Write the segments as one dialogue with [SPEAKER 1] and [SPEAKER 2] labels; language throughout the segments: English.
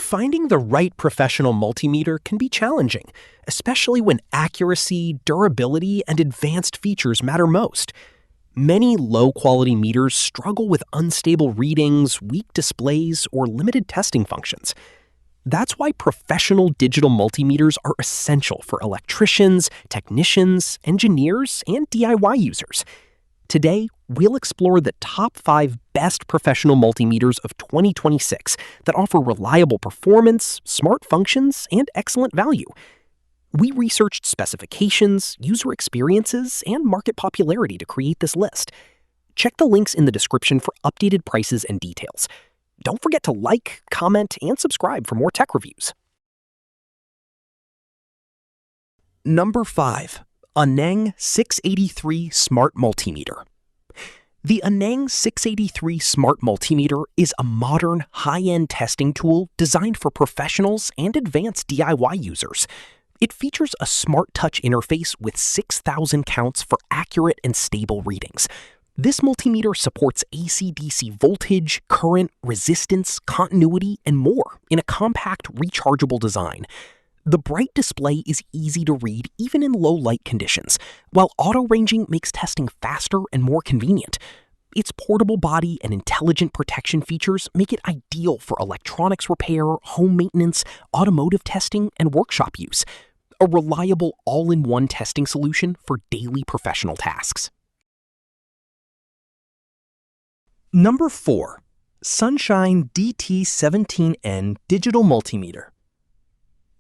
[SPEAKER 1] Finding the right professional multimeter can be challenging, especially when accuracy, durability, and advanced features matter most. Many low-quality meters struggle with unstable readings, weak displays, or limited testing functions. That's why professional digital multimeters are essential for electricians, technicians, engineers, and DIY users. Today, we'll explore the top 5 best professional multimeters of 2026 that offer reliable performance, smart functions, and excellent value. We researched specifications, user experiences, and market popularity to create this list. Check the links in the description for updated prices and details. Don't forget to like, comment, and subscribe for more tech reviews. Number 5. ANENG 683 Smart Multimeter. The ANENG 683 Smart Multimeter is a modern, high-end testing tool designed for professionals and advanced DIY users. It features a smart touch interface with 6,000 counts for accurate and stable readings. This multimeter supports AC/DC voltage, current, resistance, continuity, and more in a compact, rechargeable design. The bright display is easy to read even in low light conditions, while auto-ranging makes testing faster and more convenient. Its portable body and intelligent protection features make it ideal for electronics repair, home maintenance, automotive testing, and workshop use. A reliable all-in-one testing solution for daily professional tasks. Number 4. Sunshine DT17N Digital Multimeter.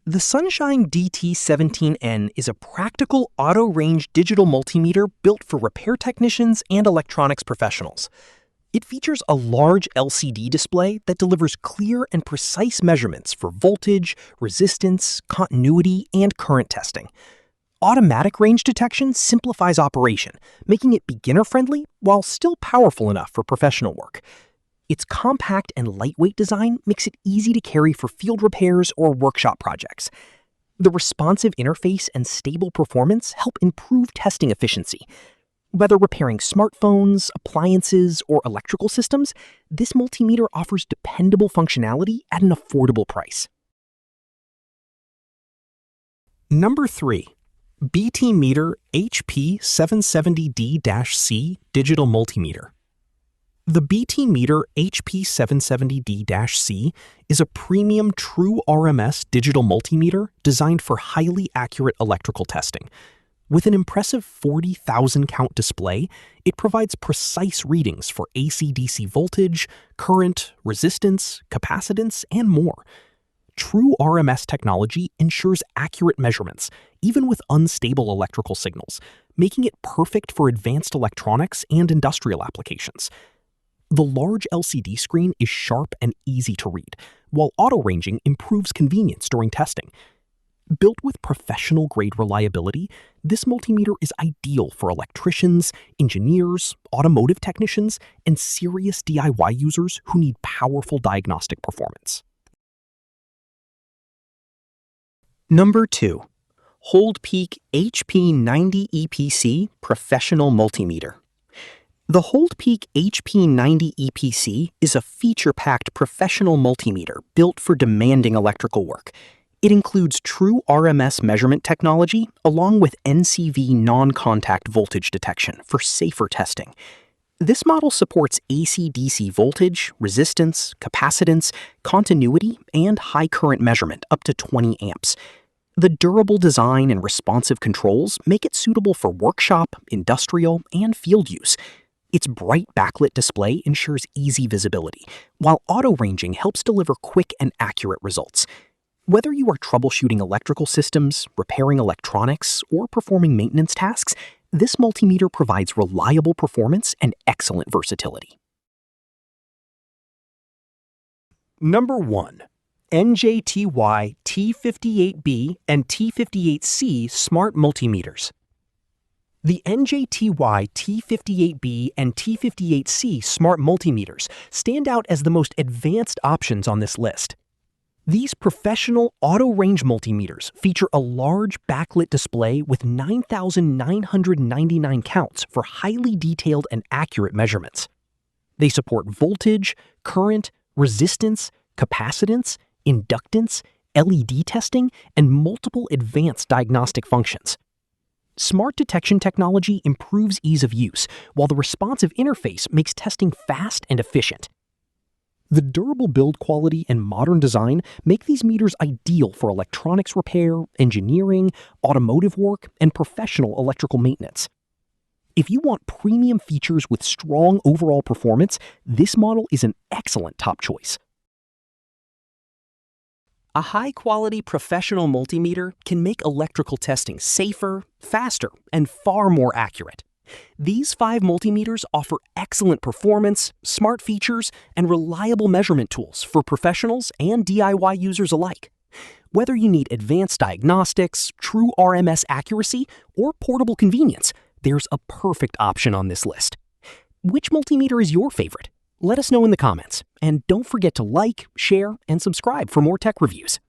[SPEAKER 1] The Sunshine DT17N is a practical auto-range digital multimeter built for repair technicians and electronics professionals. It features a large LCD display that delivers clear and precise measurements for voltage, resistance, continuity, and current testing. Automatic range detection simplifies operation, making it beginner-friendly while still powerful enough for professional work. Its compact and lightweight design makes it easy to carry for field repairs or workshop projects. The responsive interface and stable performance help improve testing efficiency. Whether repairing smartphones, appliances, or electrical systems, this multimeter offers dependable functionality at an affordable price. Number 3. BTMETER HP770D-C Digital Multimeter. The BTMETER HP770D-C is a premium True RMS digital multimeter designed for highly accurate electrical testing. With an impressive 40,000 count display, it provides precise readings for AC/DC voltage, current, resistance, capacitance, and more. True RMS technology ensures accurate measurements, even with unstable electrical signals, making it perfect for advanced electronics and industrial applications. The large LCD screen is sharp and easy to read, while auto-ranging improves convenience during testing. Built with professional-grade reliability, this multimeter is ideal for electricians, engineers, automotive technicians, and serious DIY users who need powerful diagnostic performance. Number 2. HoldPeak HP90 EPC Professional Multimeter. The HoldPeak HP90 EPC is a feature-packed professional multimeter built for demanding electrical work. It includes True RMS measurement technology along with NCV non-contact voltage detection for safer testing. This model supports AC/DC voltage, resistance, capacitance, continuity, and high current measurement up to 20 amps. The durable design and responsive controls make it suitable for workshop, industrial, and field use. Its bright backlit display ensures easy visibility, while auto-ranging helps deliver quick and accurate results. Whether you are troubleshooting electrical systems, repairing electronics, or performing maintenance tasks, this multimeter provides reliable performance and excellent versatility. Number 1. NJTY T58B and T58C Smart Multimeters. The NJTY T58B and T58C Smart Multimeters stand out as the most advanced options on this list. These professional auto-range multimeters feature a large backlit display with 9,999 counts for highly detailed and accurate measurements. They support voltage, current, resistance, capacitance, inductance, LED testing, and multiple advanced diagnostic functions. Smart detection technology improves ease of use, while the responsive interface makes testing fast and efficient. The durable build quality and modern design make these meters ideal for electronics repair, engineering, automotive work, and professional electrical maintenance. If you want premium features with strong overall performance, this model is an excellent top choice. A high-quality professional multimeter can make electrical testing safer, faster, and far more accurate. These 5 multimeters offer excellent performance, smart features, and reliable measurement tools for professionals and DIY users alike. Whether you need advanced diagnostics, true RMS accuracy, or portable convenience, there's a perfect option on this list. Which multimeter is your favorite? Let us know in the comments, and don't forget to like, share, and subscribe for more tech reviews.